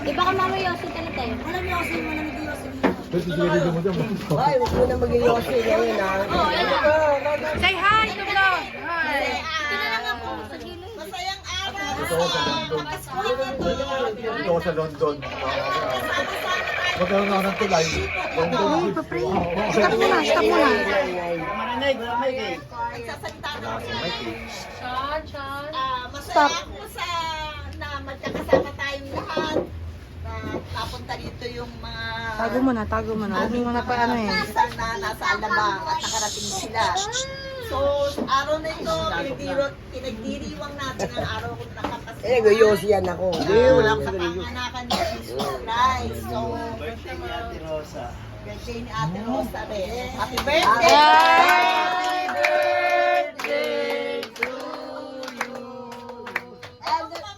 Di ba ka mamay Yossi talaga tayo? Walang Yossi, walang Yossi. Ay, huwag mo na mag-Yossi ngayon ha. Say hi to vlog. Hi. Ito na lang ako sa gilid. Masayang araw. Ito ako sa London. Ito ako sa London. Magkaroon ako ng tulay. Hey, papre. Stop muna, stop muna. Nagsasalita na ako. Sean. Masaya ako sa na magkakasama tayong lahat. Na napunta dito yung mga Tago muna, tago muna. Huwag mo na pa ano eh. minsan na nasa Alabang at nakarating sila. So, araw na ito, pinagdiriwang natin ang araw kung nakapasok. Eh, nag-Yossi yan ako. Wala sa panganakan ni Jesus Christ. So, birthday ni Ate Rosa rin. Happy birthday! Happy birthday to you. And sa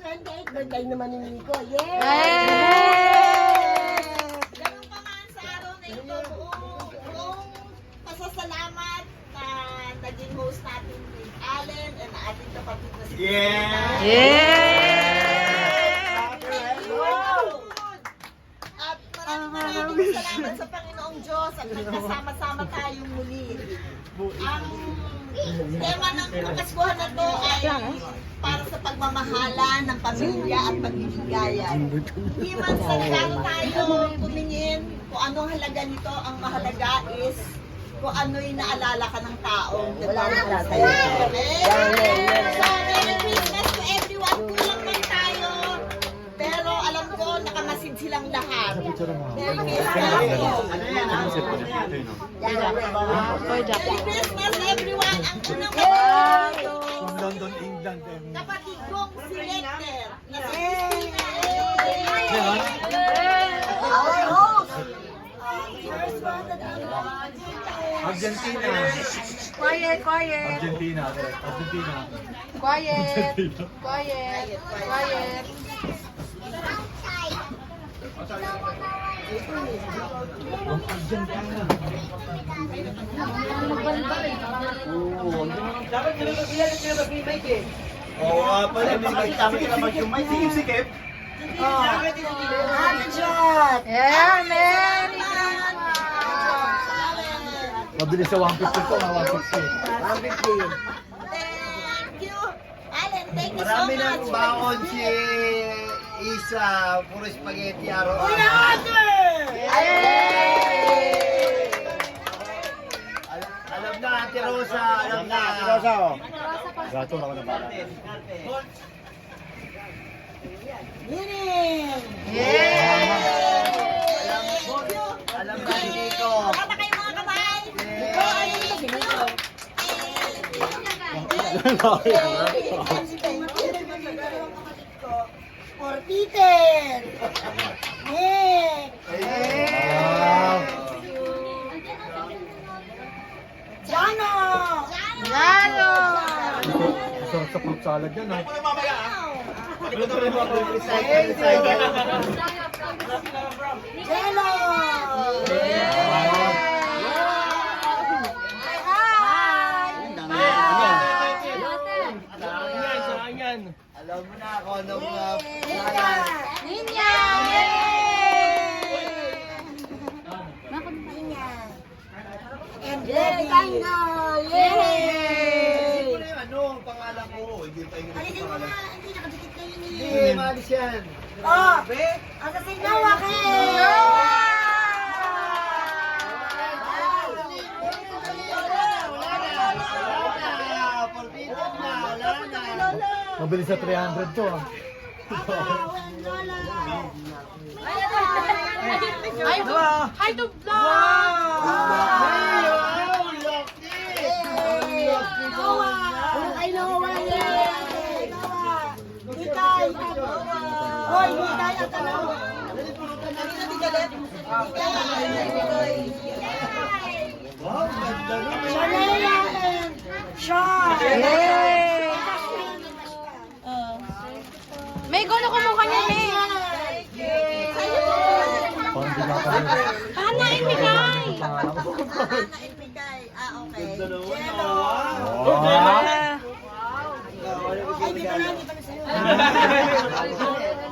28 birthday naman ni Nico. Yay! Hey! Ganun pa man sa araw na ito, buong pasasalamat na naging host natin ni Allen and ating kapatid na si Yeah! At maraming salamat sa Panginoong Diyos at nagkasama-sama tayong muli. Ang tema ng Kapaskuhan na to ay para sa pagmamahalan ng pamilya at pagbibigayan. Hindi man sa regalo tayo tumingin kung anong halaga nito, ang mahalaga is kung ano'y naalala ka ng taong nagmamahal sa'yo. So, Merry Christmas to everyone. Kulang man tayo. Pero alam ko, nakamasid silang lahat. Merry Christmas. Merry Christmas everyone. Ang unang From London, England. kapatid kong si Lecter. Na si Our host. First one that Argentina. Quiet, quiet. Argentina. Argentina. Quiet. Quiet. Quiet. Argentina. Oo nga pala, may kami naman yung may sikip-sikip. Shot. Yeah, Merry Mabilis sa 150 ko, 150. 150. Thank you. Allen, thank you so Marami nang much. baon si Isa, puro spaghetti araw-araw. Alam na, Ate Rosa, alam na. Ate Rosa, Gato na ako na pala. Meaning. alam na hindi ko. Baka kayo mga kamay. For Peter. Nick. Wow! Jano. Jano. Masarap sa fruit salad yan, ha? Jello. Alam mo na ako nung Ninya. And Lady Tango. Isip ko na yung ano, ang pangalan ko. Hindi pa yung Alisin mo na. Hindi nakadikit na yun. Hindi, maalis yan. Oh, ang sa Noah kay. Mabilis sa 300 to, ha? Hi to vlog. Kay Noah, yay! Noah! Hitay! Hoy, hitay ang tanong! Shanea and Sean! Yay! May gulo ko mukha niya, May. Parang di nakakalimutan. Hana, ibigay. Pangalan ko. Ana Ilpigay. Okay. Jello! Wow! Ay, dito na, dito na sa'yo.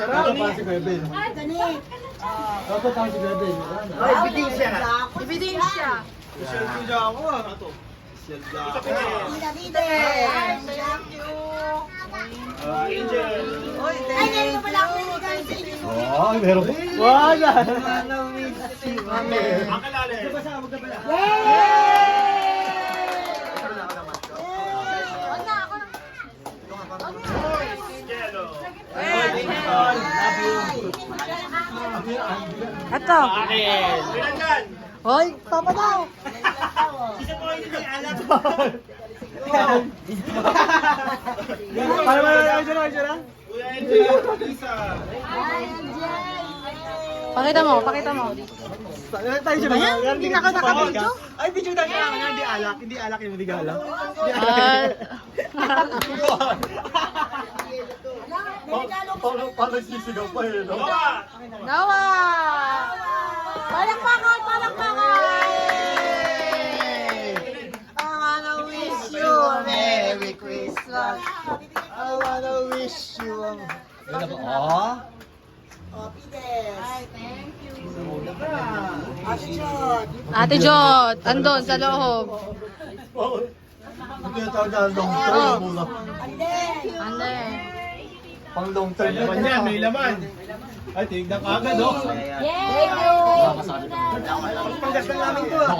Sarap pa si Bebel. Dapat pa si Bebel. Ay, biting siya. Ebidensya. Siya ako ah. Thank you. Angel. Ay, ngayon na pala ako niligaw sa inyo. Oh, meron pa. Wala. Ito. Hoy, papa daw. Para mo. Pakita mo, pakita mo. Tayo siya na. Hindi na ka nakabidyo. Ay, video na kailangan niya. Hindi alak. Hindi alak yung hindi galak. Paano sisigaw pa yun? Nawa! Palakpakan, palakpakan! I wanna wish you a Merry Christmas. I wanna wish you a... Oh? Oh, Pides. Ay, thank you. Ate Jod. Ate Jot, andun sa loob. Hindi na tawag na long term muna. Ande. Ande. Pang long term naman yan, may laman. Ay, tignan ka agad, oh. Thank you. Panggastan namin to, ah.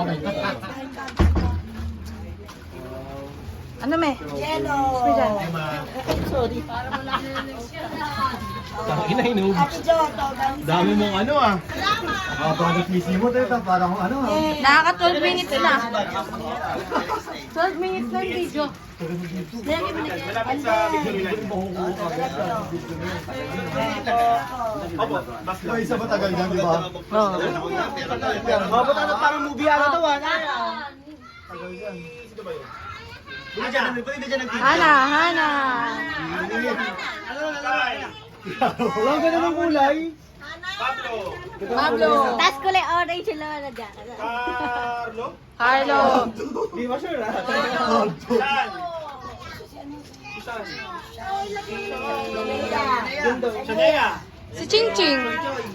Ano me? Yelo. Sorry. Ina, Ate Jod. Oh, dami mong ano, ah. Parang PC mo, teta. Parang ano, ah. Nakaka 12 minutes na. 12 minutes na yung video. Malapit sa video May isa matagal yan, di ba? Oo. Mabot ano, parang movie ano to, ah. Tagal yan. Hana, Hana. Walang ganun ang kulay. Pablo. Tas kulay orange na na dyan. Carlo. Di ba sure, ah? Si Ching Ching.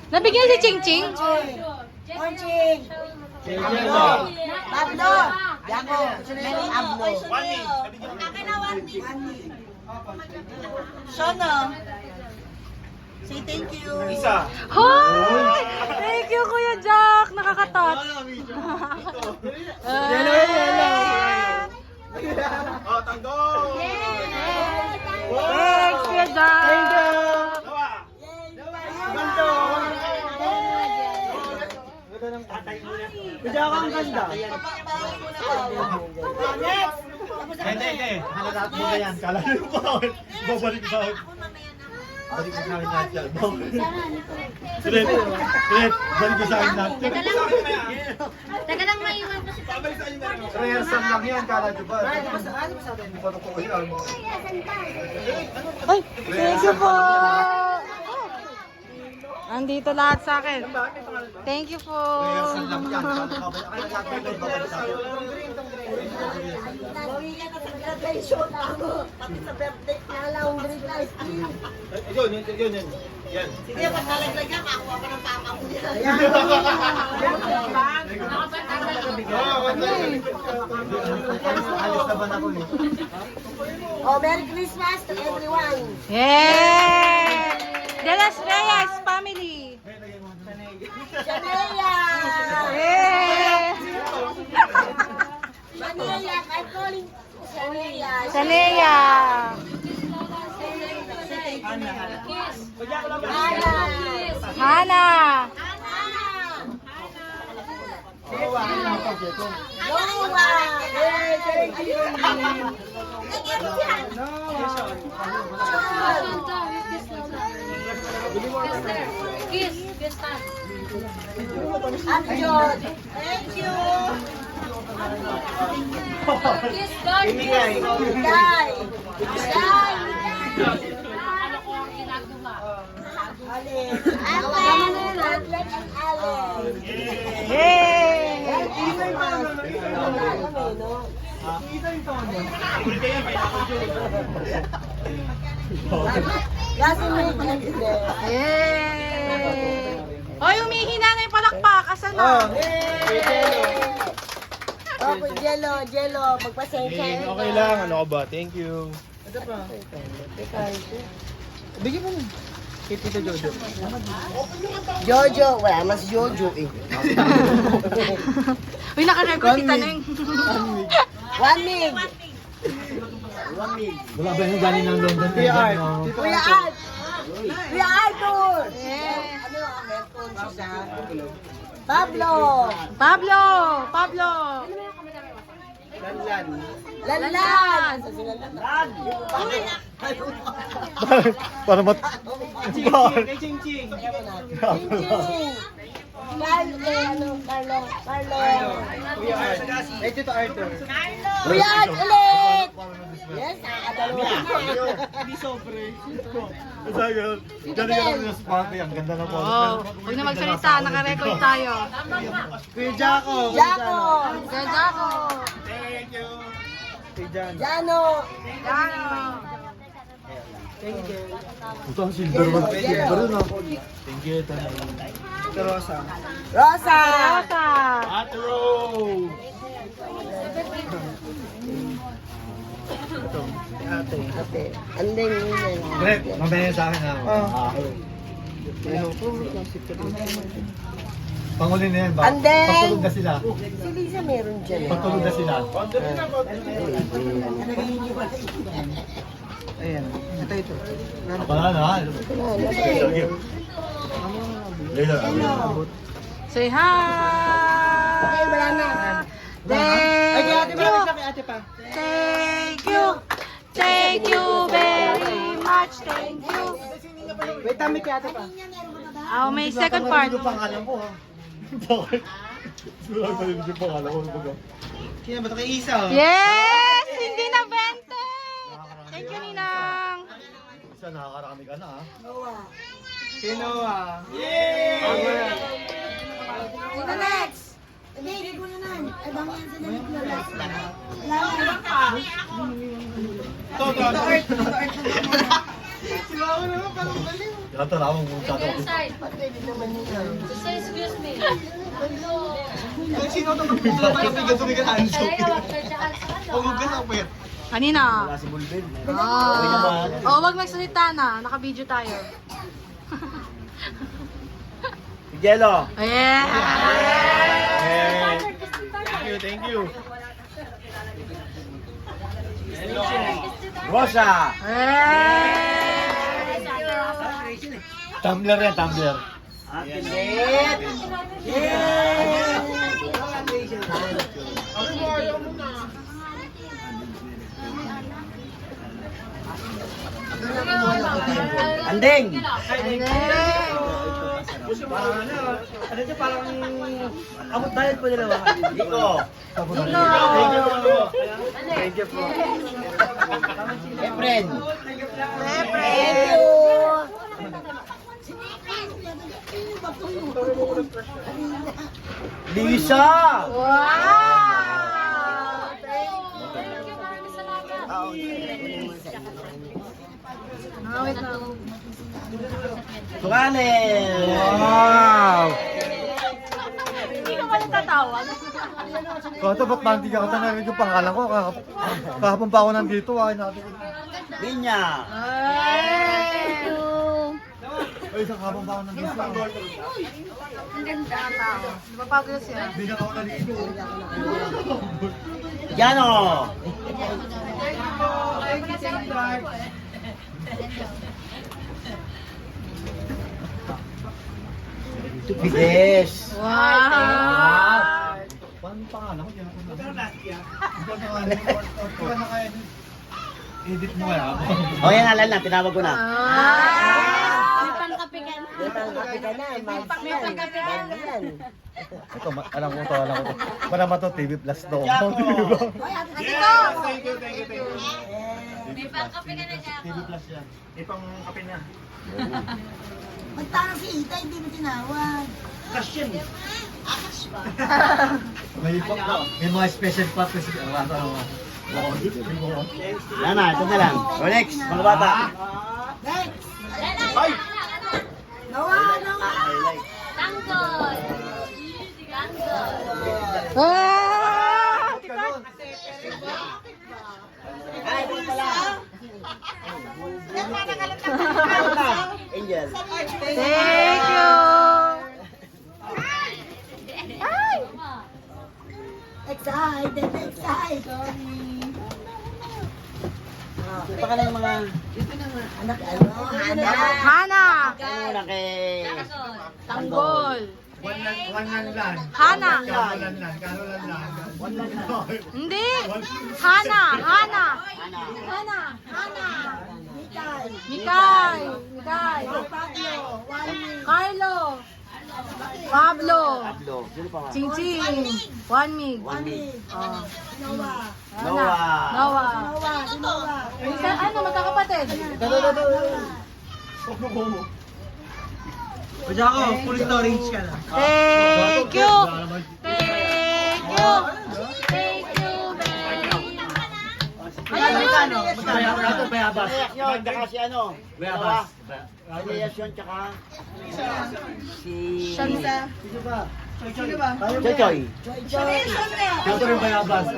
Nabigyan si Ching Ching? Ponching. Pablo. Yako. Mary Ablo. Akin na 1 Shona. Say thank you. Hoy! Thank you, Kuya Jack. Nakaka-touch. Oh, tanggol! Thanks, Kuya Jack. Kaya ka ang ganda. Next. Hindi. Halalat mo na yan. Kala nyo ba? Babalik ba? Balik na namin lahat yan. Ulit. Balik na sa akin lahat. Teka lang maiwan ko si Rehearsal lang yan. Kala nyo ba? Hindi pa totoo yan. Ay, thank you po. Andito lahat sa akin. Thank you po. Rehearsal lang yan. Kaya babalik sa akin. Nawiyan na sa graduation ako. Pati sa birthday na lang. Yun. Yan. Sige, pag nalaglag ka, makuha ka ng papa mo yan. Alis na ba na ko eh? Oh, Merry Christmas to everyone. Yeah! De Las Reyes family. Janea! Yeah! Janea, I'm calling Janea. Sanea. Hana. Noah! Yay, thank you! Kiss. Kiss time. Abjot! Thank you! Kiss God. Guy! Guy! Ano ko ang ginagawa? Alin! Alin! Alin! Alin! Yay! Last minute na hindi. Yay! Hoy, umihina na yung palakpak. Asan na? Oh, Jello, magpasensya. Okay lang, ano ka ba? Thank you. Bigyan mo na. Kay Tito Jojo. Jojo, wala mas Jojo eh. Uy, naka-record kita na yung... 1 mig. Wala ba yung galing ng London? Kuya Art. Kuya Art! Kuya Arthur! Ano ang meron siya? Pablo! Pablo! Lanlan. Lanlan! Para mat... Kay Ching Ching. Jingjing! Carlo! Kuya Art. Kay Tito Arthur. Kuya Art ulit! Yes, nakakadalawa. Hindi sobre. Sabi ko, galing ka ng party. Ang ganda na po. Oh, huwag na magsalita. Naka-record tayo. Kuya Jaco. Jaco! Kuya Jaco! Thank you. Kay Jan. Jano! Thank you. Ito ang silver one. Silver na. Thank you. Rosa. Rosa! Rosa! Ate Rose. Ate. Ate, andeng yun. Brett, mamaya sa akin ha. Ano po? Panguli na yan ba? Andeng! Pagtulog na sila. Si Lisa meron dyan. Pagtulog na sila. Ayan. Ito. Wala na. Later. Say hi! Wala na. Ay, kay ate Thank pa. you! Kay ate pa. Thank you very much. Thank you. Wait, tami kay ate pa. Oh, may second part. Yung pangalan mo ha. Bakit? Wala pa rin yung pangalan mo. Kaya ba ito kay Isa? Yes! Hindi na 20! Thank you, Ninang. Isa nakakarami ka na ha. Kay Noah. Sino next? Hindi ko na nan. Ay, bang yan sa dalit lola. Si Mama naman parang baliw. Kata na akong Go inside. Just say excuse me. Kung sino ito tumigan hands up. Kaya wag ka dyan sa ano. Paghugas ang pwet. Kanina. Wala si Bulbin. Oh, wag magsalita na. Naka-video tayo. Si Jello. Yeah! Thank you. Rosa! Yeah! Tumbler yan, tumbler. Andeng. Ano siya parang abot bayad po nila mga. Dito. Thank you po. Efren. Thank you. Lisa. Wow! Wait lang. Tukanen. Wow! Hindi ka pala tatawag. Kato, ba't manti ka narinig yung pangalan ko? Kahapon pa ako nandito. Linya. Ay, isang kahapon pa ako nandito. Ang ganda ang tao. Di ba pagod siya? Hindi na ako nalito. Jano. Bides. Wow! Paano yung pangalan ko? Pero last year. Edit mo kaya ako. O yan, alal na. Tinawag ko na. Ah! May pangkape ka na. May pangkape ka na. May pangkape ka na. Yan. Ito, alam ko to. Para ba to? TV Plus to. Jaco. Dito! May pangkape ka na dyan. TV Plus yan. Ipang kape niya. Magtanong si Ita, hindi mo tinawag. May mga special part kasi. Ano Wala na, ito na lang. O next, mga bata. Ay! Tanggol. Tanggol. Ah! Ay, ito pala. Angel. Thank you. Ay! Excited. Ito ka ng mga... Anak, Hana. Ano na kay... Tanggol. One lan. Hana. Kano lan. Hindi. Hana. Hana. Mikay. Carlo. Pablo. Pablo. Sino pa ba? Ching Ching. One mig. Oh. Noah. Noah. Ano, magkakapatid? Pwede ako, full storage ka na. Thank you. Thank you. Thank you, baby. Magkano? Ito bayabas. Yun, tsaka si ano? Bayabas. Si Yasyon, tsaka... Si... Shansa. Sino ba? Sige ba? Choy. Ito rin bayabas. 5,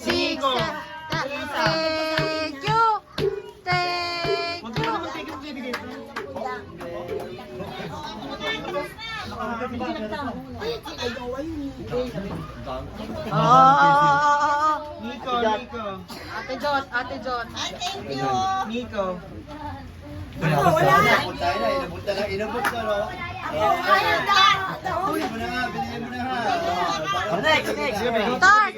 6, 7. Thank you. Thank you. Nico. Ate Jot, Ate Jot. Thank you. Nico. Inabot na, no? Next. Start.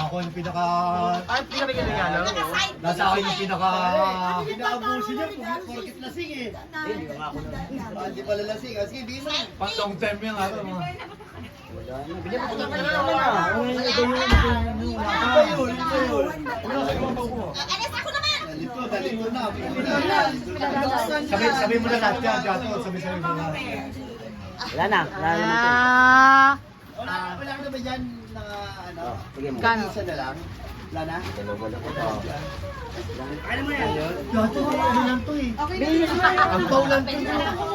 Ako yung pinaka... Ay, pinabigyan regalo? Nasa akin yung pinaka... Pinaka-busi niya, porkit lasing eh. Hindi pala lasing. Sige, di mo. Pang long term yung ano. Dalito na. Sabi mo na lahat yan, Jato. Sabi mo na. Wala na. Ah. Wala na ba yan na ano? Sige mo. Kano? Isa na lang. Wala na? Jato, ano lang to eh. Ang taw lang to.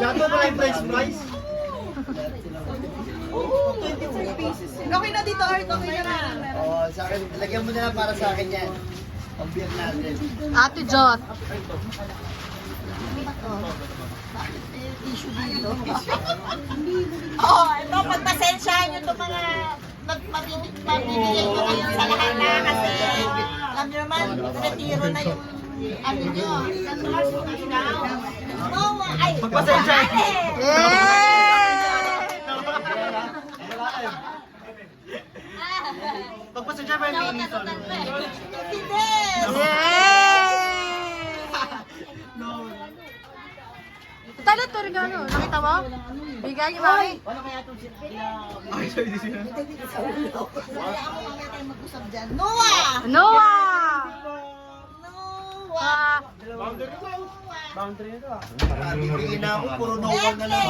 Jato, wala yung price. Okay na dito, Art. Okay na. Oh, sa akin, lagyan mo na lang para sa akin yan. Pambiyak natin. Ate Jot. Oh, ito, pagpasensyahan nyo itong mga mabibigay ko ngayon sa lahat na kasi alam nyo naman, retiro na yung ano nyo. Oh, ay, Pagpasensyahan. Pagpasensya ba yung mini to? Tala to regalo. Nakita mo? Bigay ni Mami. Ay, sorry, di sila. Kaya ako mamaya tayo mag-usap dyan. Noah! Noah. Noah! Boundary na to ah. Bibigyan na ako, puro no-one na lang.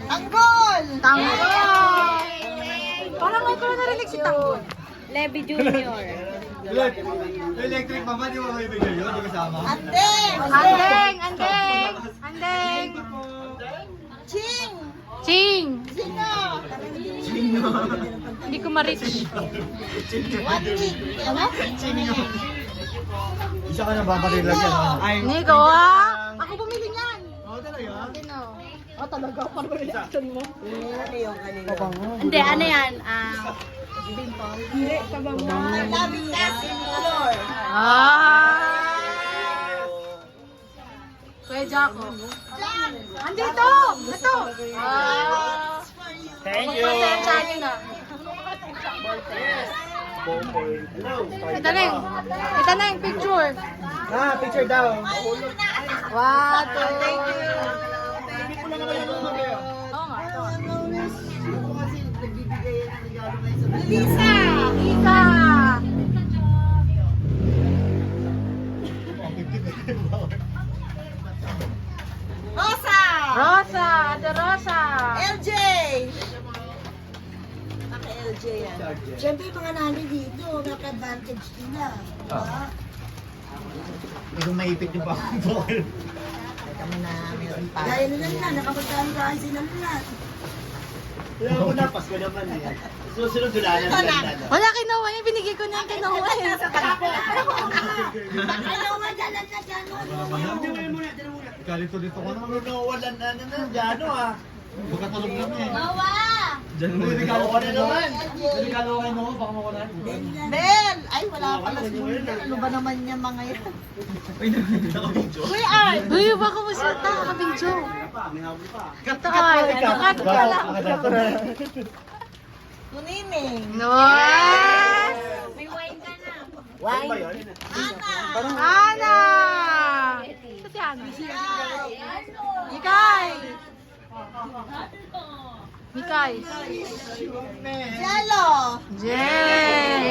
Tanggol! Tanggol. Parang may ko na narinig si Tanggol. Levi Junior. Electric pa ba? Di mo maibigay yun? Di kasama? Andeng! Andeng. Ching! Ching. Sino? Hindi ko ma-reach. One week. Ano? Isa ka na babaril lang yan. ha? Ay, Nico, ah. Ako bumili niyan. Oo, talaga? Sino? Hindi, ano yan? David Cassie Color. Ah. Kuya Jaco. Andito. Ito. Ah. Thank you. Pasensyahan niyo na. Ito na yung picture. ah, picture daw. 1, 2. Oo nga. Lisa! Lisa. Oh, 50. Rosa, Ate Rosa. LJ! Naka LJ yan. Siyempre, mga nanay dito, naka-advantage nila. Hindi ko maipit yung bakong bukol. Kami na meron pa. Gaya nila na, nakapagkaan sila lahat. Kaya ako na, Pasko naman eh. Susunod dulanan Ito na. Wala kinuha yung binigay ko na kinuha eh. Ano, madalan na gano'n. Kalito dito ko naman nawalan na dyan ah. Magkatulog lang eh. Bawa! Diyan mo regalo ka na naman. Regalo kayo mo, baka makunan. Bel! Ay, wala pala si Munda. Ano ba naman yung mga yan? Uy, Art! Uy, baka masita, kabidyo. Ito ay, kat pala. Kunining. Nice! May wine ka na. Ana! Ana! Ito si Ana. Mikay! Mikay. Jello! Jay!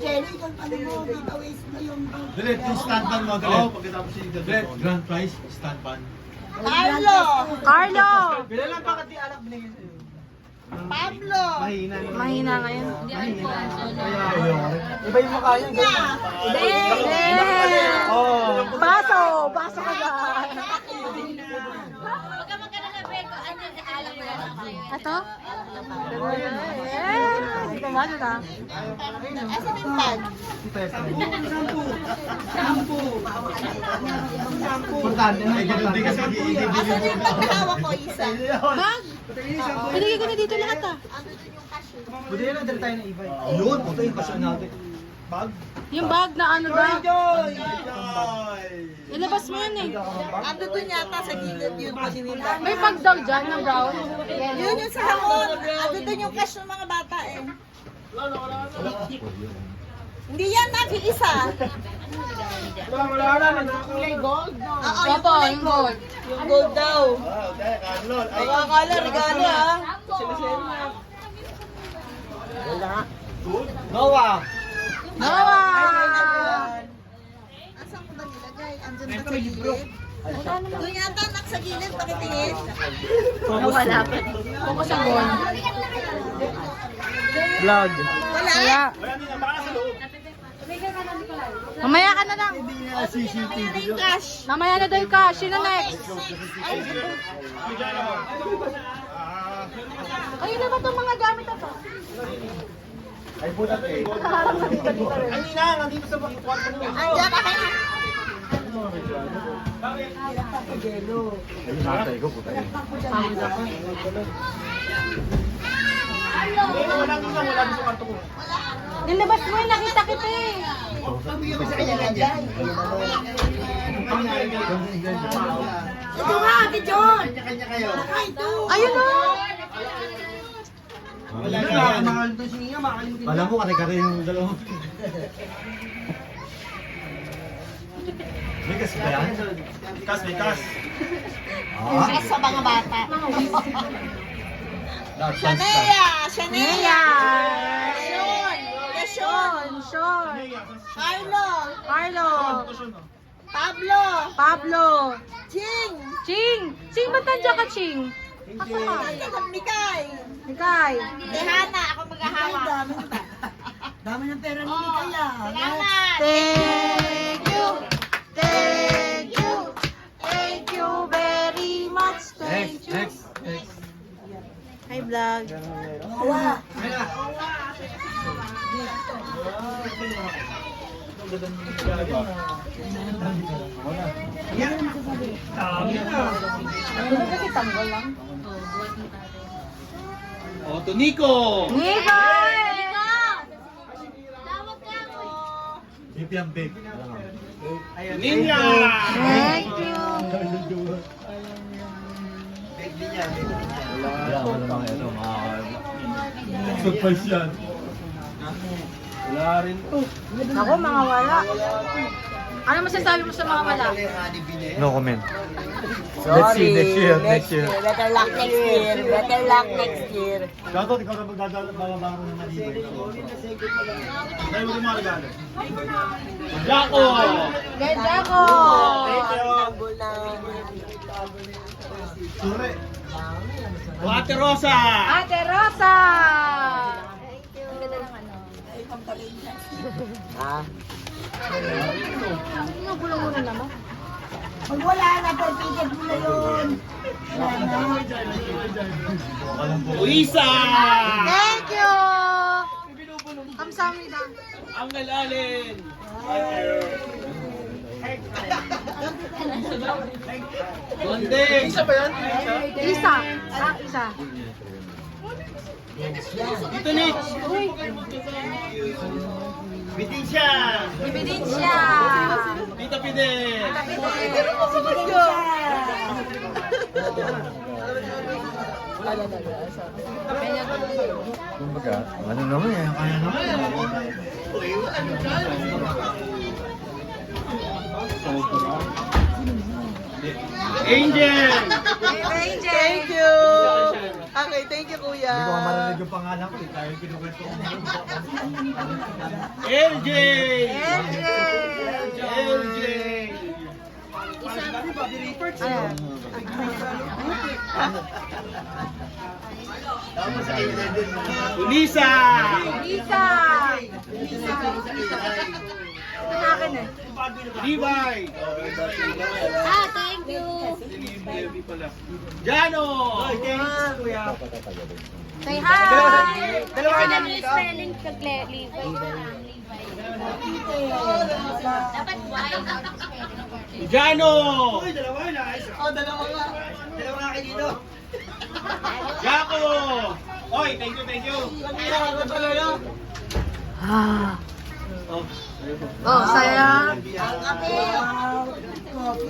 Jerry, kung ano mo, dito is na yung... Dalit, yung stand pan mo, dalit. Oo, pagkatapos yung dalit. Grand prize, stand pan. Carlo! Carlo! Bilang pa kati anak binigay sa'yo. Pablo! Mahina naman. Mahina ngayon. Iba yung mukha niya. Del! Baso! Baso ka ba? Huwag ka magkalala, Beko. Ano, alam mo yan ako kayo. Ito? Eh! Ito ba? Ito na? Asan yung pad? Importante na. Ay, ganun din kasi i-give Asan yung pad na hawak ko, isa? Bag! Binigay ko na dito lahat ah. Buti yan ang dala tayo ng iba. Yun, ito yung pasyon natin. Bag? Yung bag na ano daw. Joy! Ilabas mo yan eh. Ando doon yata sa gilid yun pa sinila. May bag daw dyan na brown. Yun yung sa hamon. Ando doon yung cash ng mga bata eh. Hindi yan, nag-iisa. Wala na. Kulay gold. Oo, Opo, yung gold. yung gold daw. Wow, dahil Carlol. Ay, Akala, regalo ah. Noah! Noah! Asan ko ba nilagay? Andun ba sa gilid? Doon yata, sa gilid, pakitingin. Nawala pa. Focus ang gold. Vlog. Wala? Kaya, mamaya ka na lang. hindi na CCTV yun. Cash. Mamaya na daw yung cash. Sino next? Ayun na ba itong mga gamit na to? Ay, bulat eh. Kanina, nandito sa kwarto mo. Andiyan na kayo. Ayun, natay ko, puta yun. Wala dito sa kwarto ko. Nilabas mo yun, nakita kita eh. Ito nga, Ate John! Kanya-kanya kayo. Ayun o. Wala Hindi na. na, mahal to si Nia, makakalimutin Alam mo, kare-kare yung dalawang. May kas ba yan? Kas, may kas. Cash sa mga bata. Lahat Shanea! Shanea! Sean! Sean! Sean! Carlo! Carlo! Pablo! Pablo! Ching! Ching! Ching, ba't nandiyan ka, Ching? Asa ka? Ang Mikay! Mikay! Tehana, ako maghahawak. Dami ng pera ni Mikaya. Salamat! Thank you! Thank you! Thank you very much! Thank you! Hi, vlog! Wala. Kasi tanggol lang. O, to Nico! Nikay! Tawag ka mo. Bibi ang big. Ninya! Thank you! Wala, wala mga ito, mga... Surprise yan. Wala rin to. Ako, mga wala. Ano masasabi mo sa mga wala? No comment. Let's see, next year, next year. Better luck next year. Better luck next year. Gato, ikaw na magbabaro ng nalibay. Dahil mo rin mga regalo. Jaco! Ganda ko! Tanggol na Sure. Ate Rosa! Ate Rosa! Pag wala na, perpited mo na yun. Luisa! Thank you! Kamsahamnida. Ang Alin! Bonde! Isa ba yan? Isa. Isa. Dito Nick! Bitin siya! Ibidin siya. Tita Fidel! Kumbaga, ano naman yan? Kaya naman. Angel! Thank you! Okay, thank you, kuya. Hindi ko marinig yung pangalan ko. Dahil kinukwento ko mo. LJ! LJ! Lisa! Lisa. Ito sa akin eh. Levi! Ah, thank you. Jano! Say hi. Dalawa Kasi na ano yung spelling pag Levi? Dapat Y. Jano! Dalawa na. Oh, dalawa nga. Dalawa nga kayo dito. Jaco! Oy, thank you, thank you. Ah. Oh, saya.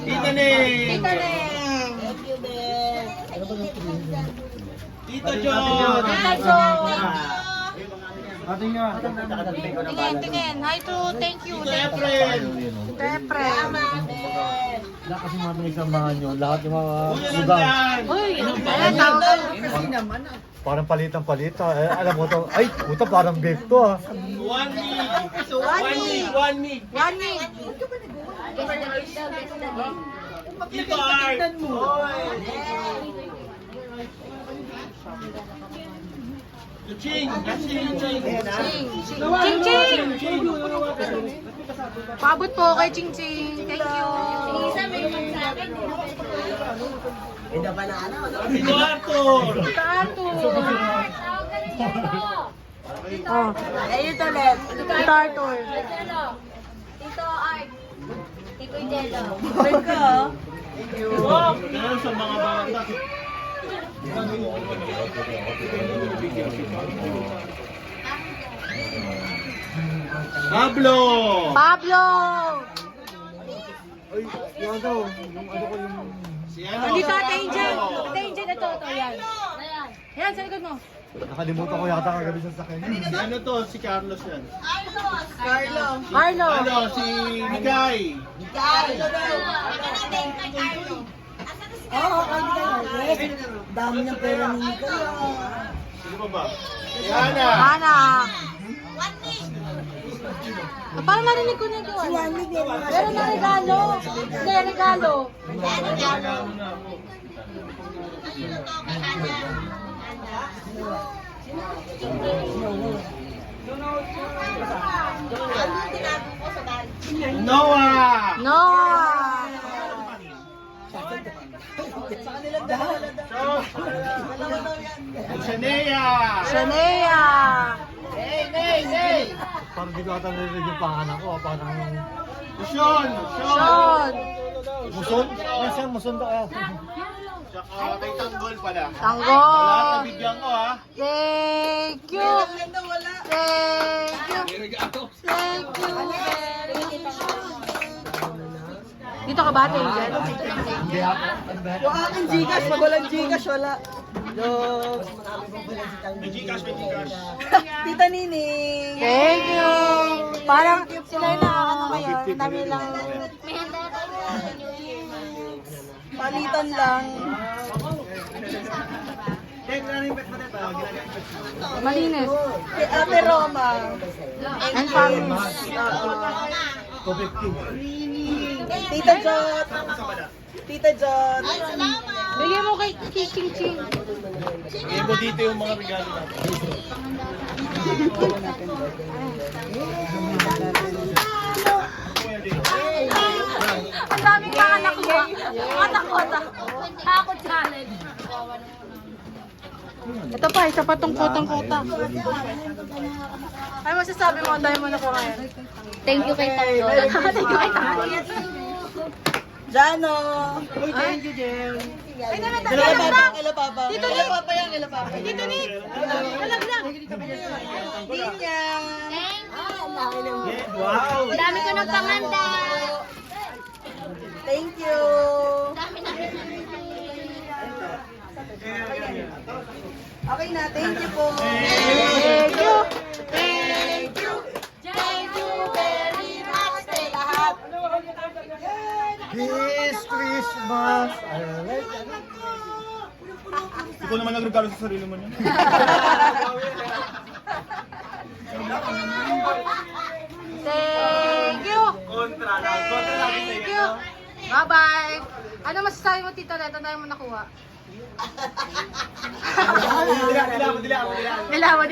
Tita Ning! Tita Neng. Tita John! Tita Jo. Ate nga. Tingin. Hi to, thank you. Tito Thank you. Efren! Tita Efren. Wala kasi mga pinagsamahan nyo. Lahat yung mga Kuya lugar. Uy, Ano ayan, tawag. Parang palitan-palita. Eh, alam mo to. Ay, puta parang vape to ah. 1 week. 1 week. 1 week. Tito Art. Ching. Ching. Ching Ching. Paabot po kay Ching Ching. Thank you. Isa may mag sa akin. Tito Arthur. Tita Arto. Tawag ka ni Jello. Oh, Ayun ulit. Tita Arthur. Jello. Tito Art. Tito Jello. Wow. Ganun sa mga bata. Pablo. Pablo. Ay, yung ano, yung ano ko yung... Si ano? Dito Ate Angel. Ate Angel, ito. Yan. Ayan. Yan, sa likod mo. Nakalimutan ko yata kagabi sa sakyan. Si ano to? Si Carlos yan. Carlo. Carlo. Ano? Si Migay. Oo, yes. Dami ng pera ni Nicole. Sino pa ba? Si Hana. Hana. Parang narinig ko na ito. Si Yanni din. Meron na regalo. Hindi, regalo. Noah. Noah. Shanea. Shania. Parang di ko ata narinig yung pangalan ko. Parang... Sean. Sean. Muson? Minsan muson to kaya. Tsaka kay Tanggol pala. Lahat Tanggol. nabigyan ko ha. Thank you. Thank you. Thank you. Dito ka ba, Ate Angel? Hindi ako. Yung aking Gcash, pag walang Gcash, wala. May Gcash, may Gcash. Tita Nining. Thank you. Parang sila yung nakakano ngayon. Ang dami lang. May handa ka po sa New Year. Palitan lang. Malinis. Kay Ate Roma. And families. Tita Jot. Tita Jot. Bigyan mo kay Ching Ching. Bigyan mo dito yung mga regalo natin. Ang daming mga nakuha. Ako challenge. Ito pa, isa pa tong kutang-kuta. Ay, masasabi mo, ang dami mo nakuha ngayon. Thank you kay Tango. Thank you, kay Tango. Jano! Uy, thank you, Jen. Ay, naman, Kila alam na. Papa, kila Papa. Dito, Kila Nick. Papa yan, kila Papa. Dito, Nick. Alam lang. Linya. Wow! Ang dami ko nagpanganda. Thank you. Okay na, thank you po. Thank you. Thank you. Thank you very much sa lahat. This Christmas, I like Ikaw naman nagregalo sa sarili mo niya. Thank you. Thank you. Bye-bye. Ano masasabi mo, Tito Let? Ano mo nakuha? Dilaw mo.